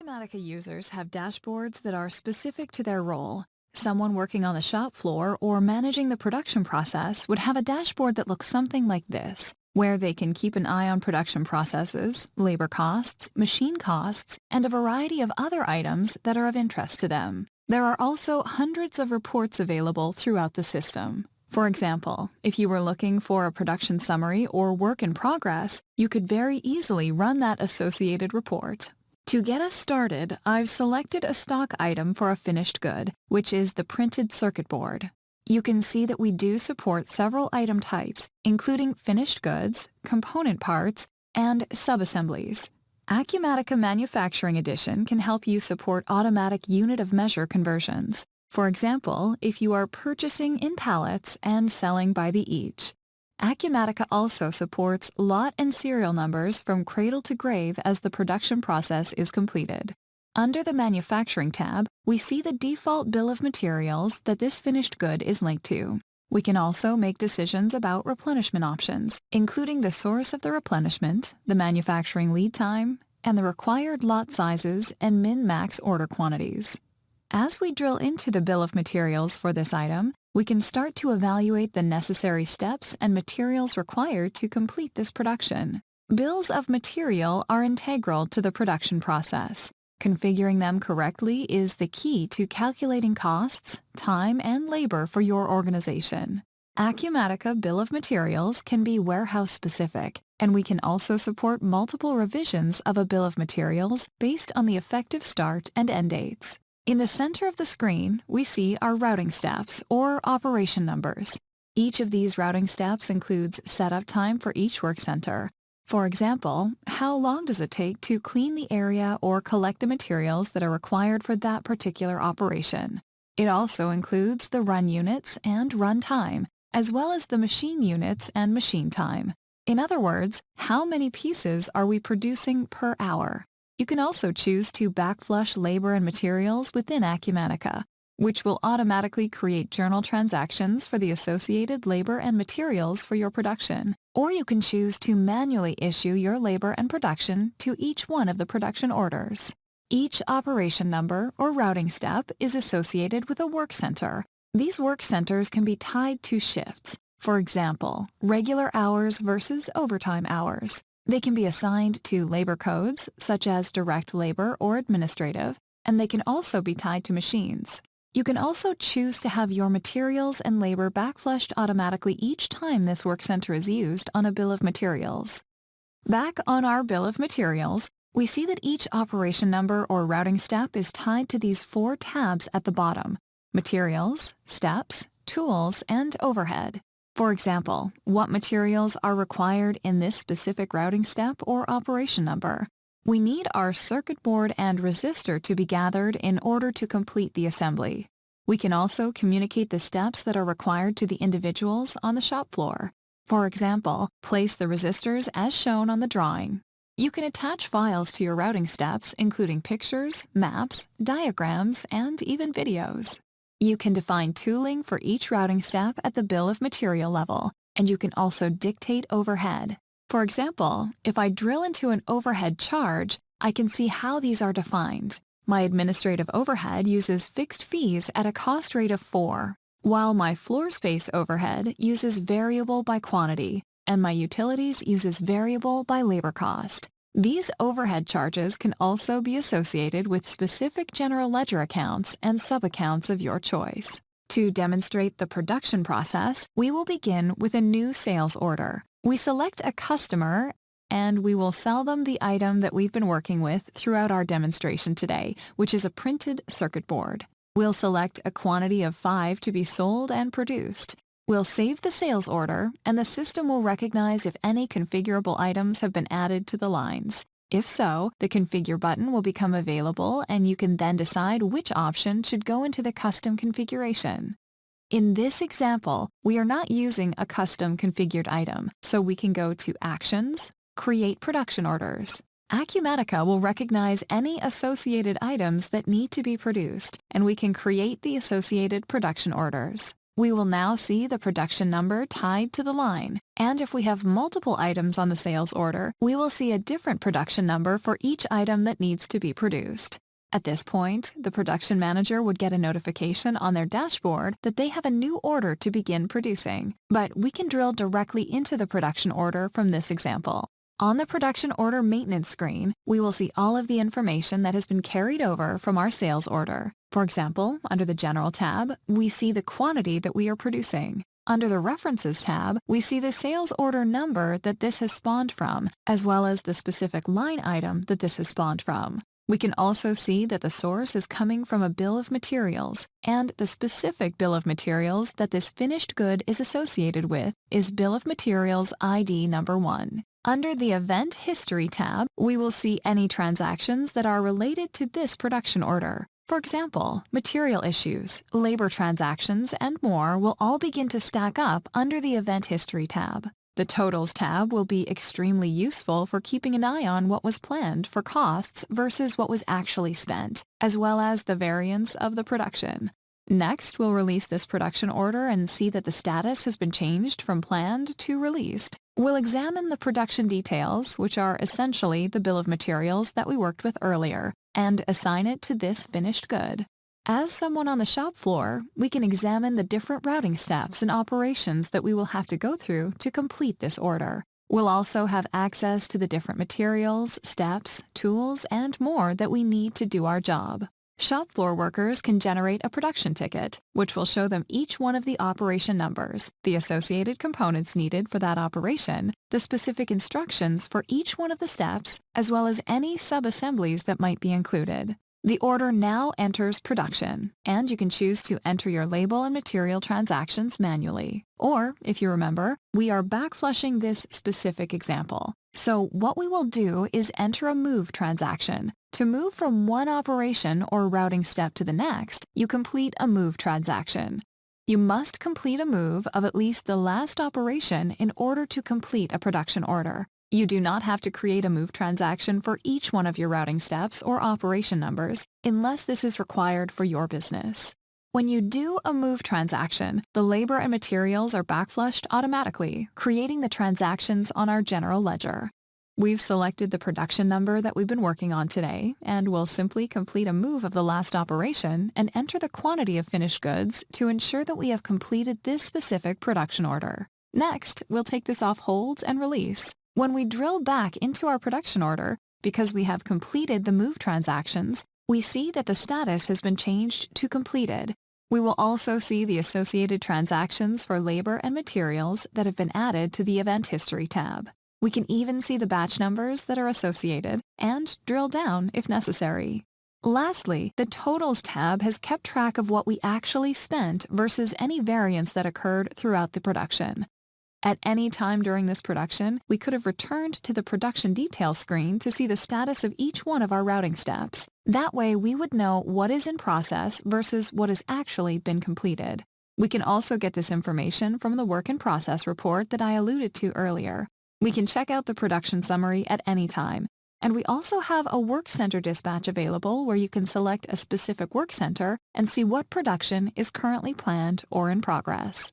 Acumatica users have dashboards that are specific to their role. Someone working on the shop floor or managing the production process would have a dashboard that looks something like this, where they can keep an eye on production processes, labor costs, machine costs, and a variety of other items that are of interest to them. There are also hundreds of reports available throughout the system. For example, if you were looking for a production summary or work in progress, you could very easily run that associated report. To get us started, I've selected a stock item for a finished good, which is the printed circuit board. You can see that we do support several item types, including finished goods, component parts, and subassemblies. Acumatica Manufacturing Edition can help you support automatic unit of measure conversions. For example, if you are purchasing in pallets and selling by the each. Acumatica also supports lot and serial numbers from cradle to grave as the production process is completed. Under the Manufacturing tab, we see the default bill of materials that this finished good is linked to. We can also make decisions about replenishment options, including the source of the replenishment, the manufacturing lead time, and the required lot sizes and min-max order quantities. As we drill into the bill of materials for this item, we can start to evaluate the necessary steps and materials required to complete this production. Bills of material are integral to the production process. Configuring them correctly is the key to calculating costs, time, and labor for your organization. Acumatica Bill of Materials can be warehouse-specific, and we can also support multiple revisions of a bill of materials based on the effective start and end dates. In the center of the screen, we see our routing steps, or operation numbers. Each of these routing steps includes setup time for each work center. For example, how long does it take to clean the area or collect the materials that are required for that particular operation? It also includes the run units and run time, as well as the machine units and machine time. In other words, how many pieces are we producing per hour? You can also choose to backflush labor and materials within Acumatica, which will automatically create journal transactions for the associated labor and materials for your production. Or you can choose to manually issue your labor and production to each one of the production orders. Each operation number or routing step is associated with a work center. These work centers can be tied to shifts. For example, regular hours versus overtime hours. They can be assigned to labor codes, such as direct labor or administrative, and they can also be tied to machines. You can also choose to have your materials and labor backflushed automatically each time this work center is used on a bill of materials. Back on our bill of materials, we see that each operation number or routing step is tied to these 4 tabs at the bottom: materials, steps, tools, and overhead. For example, what materials are required in this specific routing step or operation number? We need our circuit board and resistor to be gathered in order to complete the assembly. We can also communicate the steps that are required to the individuals on the shop floor. For example, place the resistors as shown on the drawing. You can attach files to your routing steps, including pictures, maps, diagrams, and even videos. You can define tooling for each routing step at the bill of material level, and you can also dictate overhead. For example, if I drill into an overhead charge, I can see how these are defined. My administrative overhead uses fixed fees at a cost rate of 4, while my floor space overhead uses variable by quantity, and my utilities uses variable by labor cost. These overhead charges can also be associated with specific general ledger accounts and sub-accounts of your choice. To demonstrate the production process, we will begin with a new sales order. We select a customer, and we will sell them the item that we've been working with throughout our demonstration today, which is a printed circuit board. We'll select a quantity of 5 to be sold and produced. We'll save the sales order, and the system will recognize if any configurable items have been added to the lines. If so, the Configure button will become available, and you can then decide which option should go into the custom configuration. In this example, we are not using a custom configured item, so we can go to Actions, Create Production Orders. Acumatica will recognize any associated items that need to be produced, and we can create the associated production orders. We will now see the production number tied to the line, and if we have multiple items on the sales order, we will see a different production number for each item that needs to be produced. At this point, the production manager would get a notification on their dashboard that they have a new order to begin producing, but we can drill directly into the production order from this example. On the production order maintenance screen, we will see all of the information that has been carried over from our sales order. For example, under the General tab, we see the quantity that we are producing. Under the References tab, we see the sales order number that this has spawned from, as well as the specific line item that this has spawned from. We can also see that the source is coming from a bill of materials, and the specific bill of materials that this finished good is associated with is Bill of Materials ID number 1. Under the Event History tab, we will see any transactions that are related to this production order. For example, material issues, labor transactions, and more will all begin to stack up under the Event History tab. The Totals tab will be extremely useful for keeping an eye on what was planned for costs versus what was actually spent, as well as the variance of the production. Next, we'll release this production order and see that the status has been changed from planned to released. We'll examine the production details, which are essentially the bill of materials that we worked with earlier, and assign it to this finished good. As someone on the shop floor, we can examine the different routing steps and operations that we will have to go through to complete this order. We'll also have access to the different materials, steps, tools, and more that we need to do our job. Shop floor workers can generate a production ticket, which will show them each one of the operation numbers, the associated components needed for that operation, the specific instructions for each one of the steps, as well as any sub-assemblies that might be included. The order now enters production, and you can choose to enter your label and material transactions manually. Or, if you remember, we are backflushing this specific example. So what we will do is enter a move transaction. To move from one operation or routing step to the next, you complete a move transaction. You must complete a move of at least the last operation in order to complete a production order. You do not have to create a move transaction for each one of your routing steps or operation numbers unless this is required for your business. When you do a move transaction, the labor and materials are backflushed automatically, creating the transactions on our general ledger. We've selected the production number that we've been working on today, and we'll simply complete a move of the last operation and enter the quantity of finished goods to ensure that we have completed this specific production order. Next, we'll take this off hold and release. When we drill back into our production order, because we have completed the move transactions, we see that the status has been changed to completed. We will also see the associated transactions for labor and materials that have been added to the Event History tab. We can even see the batch numbers that are associated and drill down if necessary. Lastly, the Totals tab has kept track of what we actually spent versus any variance that occurred throughout the production. At any time during this production, we could have returned to the production details screen to see the status of each one of our routing steps. That way, we would know what is in process versus what has actually been completed. We can also get this information from the Work in Process report that I alluded to earlier. We can check out the production summary at any time. And we also have a Work Center dispatch available where you can select a specific work center and see what production is currently planned or in progress.